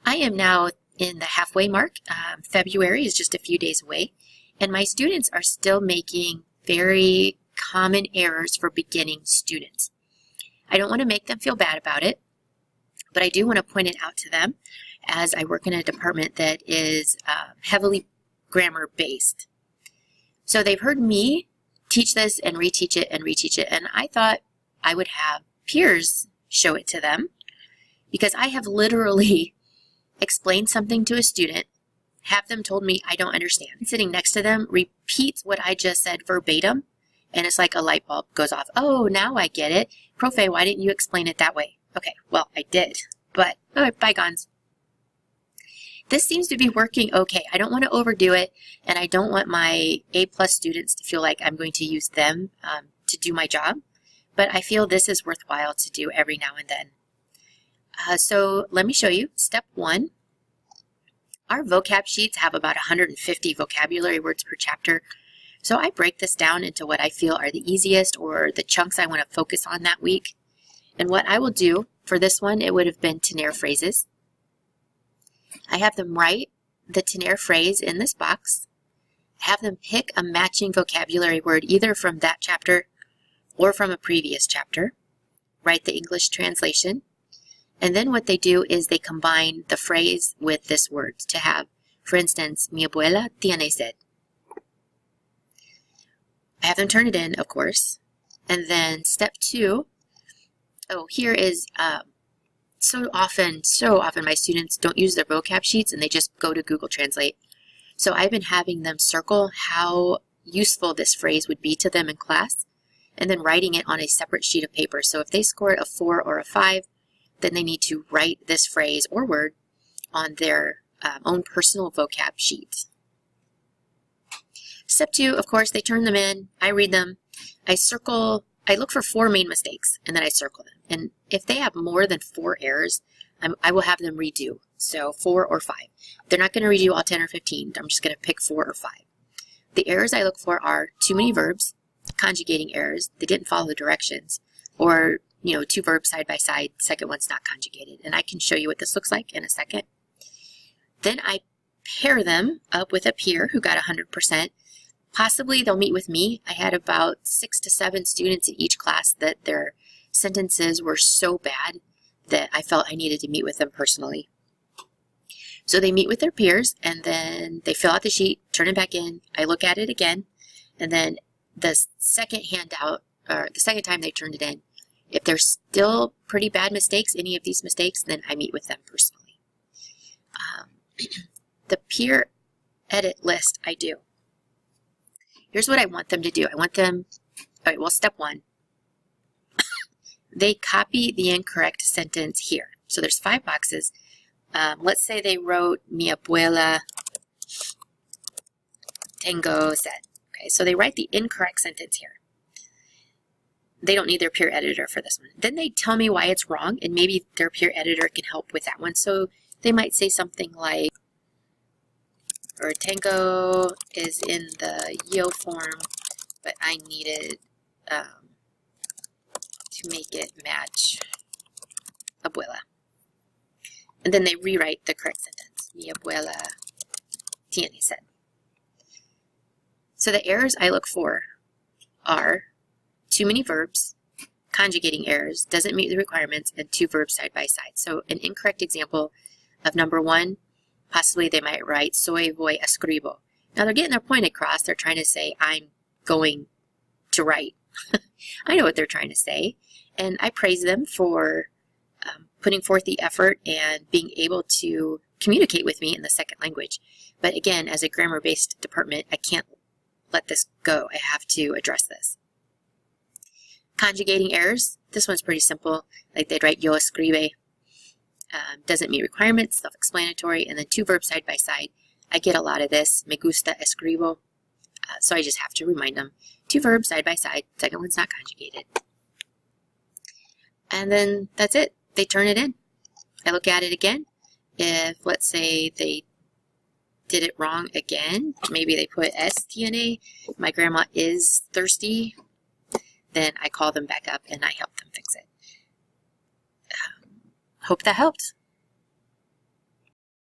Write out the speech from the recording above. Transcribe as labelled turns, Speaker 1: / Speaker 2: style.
Speaker 1: I am now in the halfway mark. February is just a few days away, and my students are still making very common errors for beginning students. I don't want to make them feel bad about it, but I do want to point it out to them as I work in a department that is heavily grammar based. So they've heard me teach this and reteach it and reteach it, and I thought I would have peers show it to them because I have literally explained something to a student, have them told me I don't understand. Sitting next to them repeats what I just said verbatim, and it's like a light bulb goes off. Oh, now I get it. Profe, why didn't you explain it that way? Okay, well, I did, but bygones. This seems to be working okay. I don't want to overdo it, and I don't want my A-plus students to feel like I'm going to use them to do my job, but I feel this is worthwhile to do every now and then. So let me show you. Step 1. Our vocab sheets have about 150 vocabulary words per chapter. So I break this down into what I feel are the easiest or the chunks I want to focus on that week. And what I will do for this one, it would have been tener phrases. I have them write the tener phrase in this box. Have them pick a matching vocabulary word either from that chapter or from a previous chapter. Write the English translation. And then what they do is they combine the phrase with this word to have, for instance, mi abuela tiene sed. I have them turn it in, of course. And then step 2, here is, so often my students don't use their vocab sheets and they just go to Google Translate. So I've been having them circle how useful this phrase would be to them in class and then writing it on a separate sheet of paper. So if they score a 4 or a 5, then they need to write this phrase or word on their own personal vocab sheet. Step 2, of course, they turn them in, I read them, I look for 4 main mistakes, and then I circle them. And if they have more than 4 errors, I will have them redo, so 4 or 5. They're not going to redo all 10 or 15, I'm just going to pick 4 or 5. The errors I look for are too many verbs, conjugating errors, they didn't follow the directions, or 2 verbs side by side, second one's not conjugated. And I can show you what this looks like in a second. Then I pair them up with a peer who got 100%. Possibly they'll meet with me. I had about 6 to 7 students in each class that their sentences were so bad that I felt I needed to meet with them personally. So they meet with their peers and then they fill out the sheet, turn it back in, I look at it again, and then the second handout, or the second time they turned it in, if there's still pretty bad mistakes, any of these mistakes, then I meet with them personally. The peer edit list I do. Here's what I want them to do. I want them, step 1. They copy the incorrect sentence here. So there's 5 boxes. Let's say they wrote, mi abuela tengo sed. Okay, so they write the incorrect sentence here. They don't need their peer editor for this one. Then they tell me why it's wrong, and maybe their peer editor can help with that one. So they might say something like, or tengo is in the yo form, but I needed to make it match abuela. And then they rewrite the correct sentence. Mi abuela tiene sed. So the errors I look for are too many verbs, conjugating errors, doesn't meet the requirements, and 2 verbs side by side. So an incorrect example of number 1, possibly they might write soy voy escribo. Now they're getting their point across. They're trying to say, I'm going to write. I know what they're trying to say. And I praise them for putting forth the effort and being able to communicate with me in the second language. But again, as a grammar-based department, I can't let this go. I have to address this. Conjugating errors. This one's pretty simple. Like they'd write yo escribe. Doesn't meet requirements, self-explanatory, and then 2 verbs side by side. I get a lot of this. Me gusta escribo. So I just have to remind them. 2 verbs side by side. Second one's not conjugated. And then that's it. They turn it in. I look at it again. If, let's say, they did it wrong again, maybe they put STNA, my grandma is thirsty, then I call them back up and I help them fix it. Hope that helped.